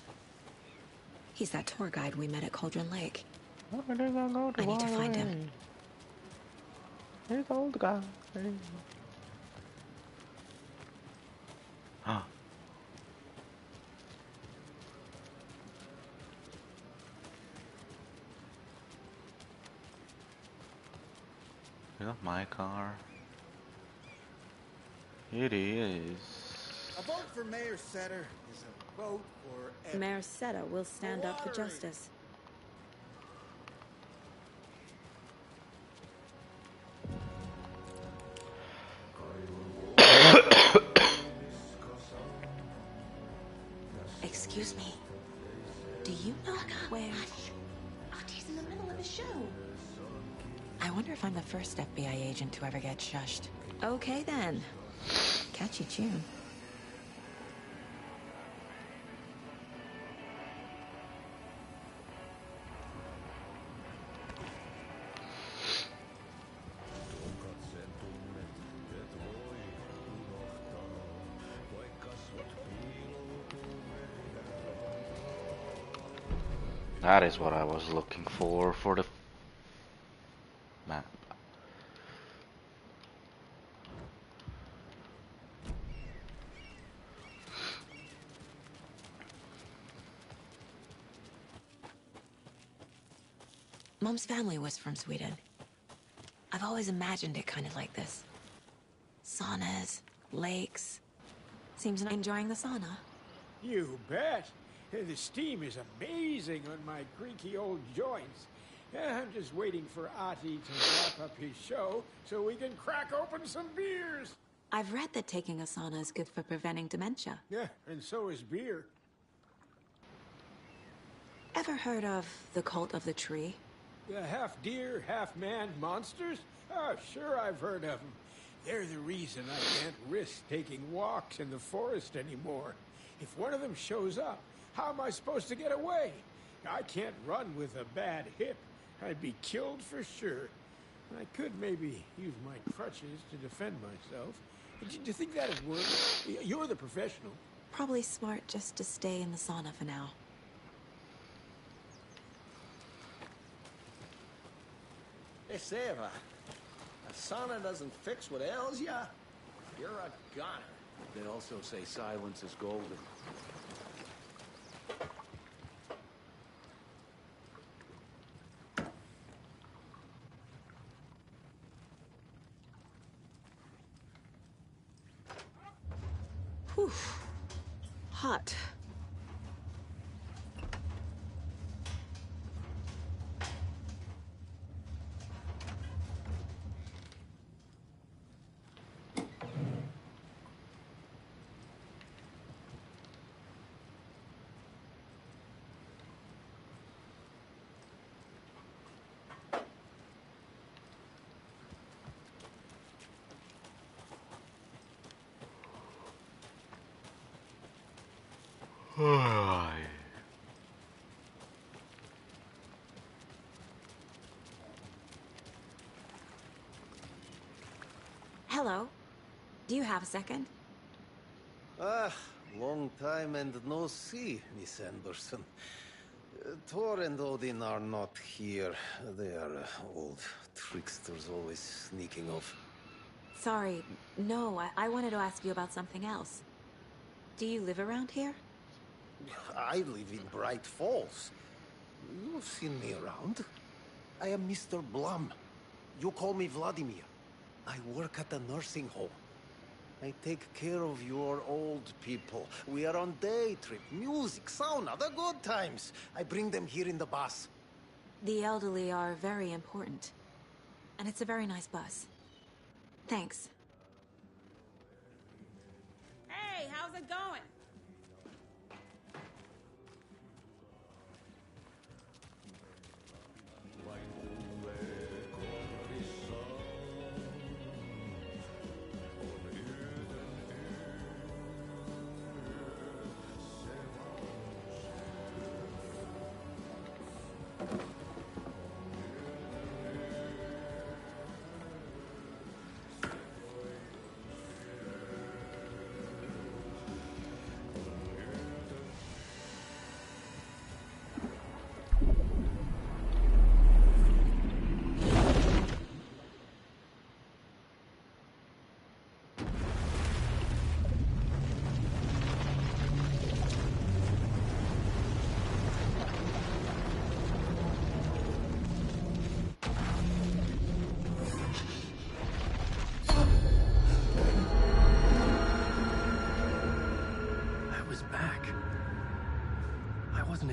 He's that tour guide we met at Cauldron Lake. I need to find him. He's old guy. Ah. Is that my car? It is. A vote for Mayor Setter is a vote for... Mayor Setter will stand up for justice. Excuse me. Do you know where... Artie's in the middle of a show. I wonder if I'm the first FBI agent to ever get shushed. Okay then. Catchy tune. That is what I was looking for the map. Mom's family was from Sweden. I've always imagined it kind of like this. Saunas, lakes. Seems you're enjoying the sauna. You bet. The steam is amazing on my creaky old joints. I'm just waiting for Ati to wrap up his show so we can crack open some beers. I've read that taking a sauna is good for preventing dementia. Yeah, and so is beer. Ever heard of the cult of the tree? Half deer, half man monsters? Oh, sure I've heard of them. They're the reason I can't risk taking walks in the forest anymore. If one of them shows up, how am I supposed to get away? I can't run with a bad hip. I'd be killed for sure. I could maybe use my crutches to defend myself. Do you think that'd work? You're the professional. Probably smart just to stay in the sauna for now. Hey, Seva, a sauna doesn't fix what ails ya? You're a goner. They also say silence is golden. Whew. Hot. Hello. Do you have a second? Long time and no see, Miss Anderson. Thor and Odin are not here. They are old tricksters always sneaking off. Sorry. No, I wanted to ask you about something else. Do you live around here? I live in Bright Falls. You've seen me around. I am Mr. Blum. You call me Vladimir. I work at a nursing home. I take care of your old people. We are on day trip, music, sauna, the good times. I bring them here in the bus. The elderly are very important. And it's a very nice bus. Thanks. Hey, how's it going?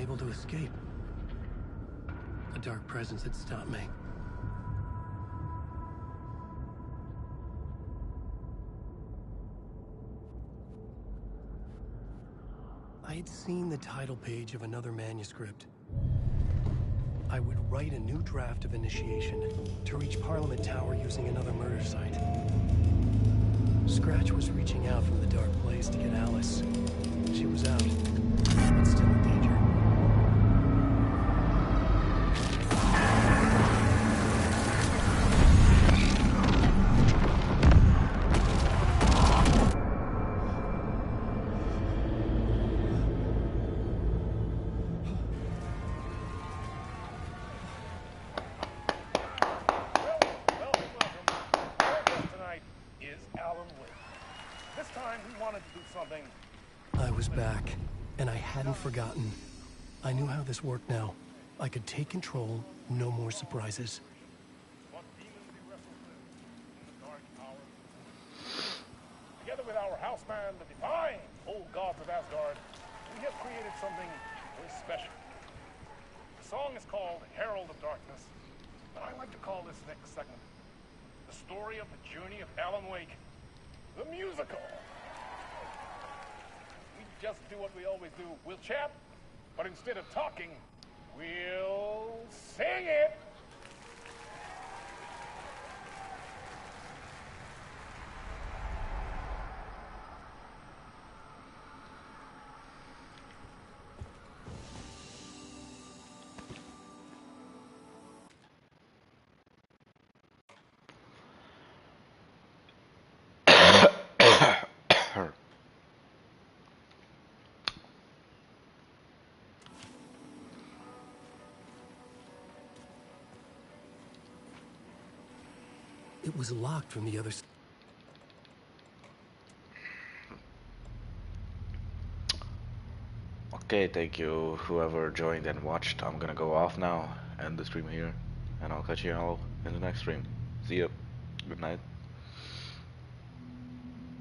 unable to escape. A dark presence had stopped me. I had seen the title page of another manuscript. I would write a new draft of initiation to reach Parliament Tower using another murder site. Scratch was reaching out from the dark place to get Alice. She was out, but still in danger. I was back, and I hadn't forgotten. I knew how this worked now. I could take control, no more surprises. Together with our house band, the divine old gods of Asgard, we have created something very special. The song is called Herald of Darkness, but I like to call this next segment the story of the journey of Alan Wake, the musical. We just do what we always do. We'll chat, but instead of talking, we'll sing it. It was locked from the other side. Okay, thank you whoever joined and watched. I'm gonna go off now, end the stream here, and I'll catch you all in the next stream. See ya. Good night.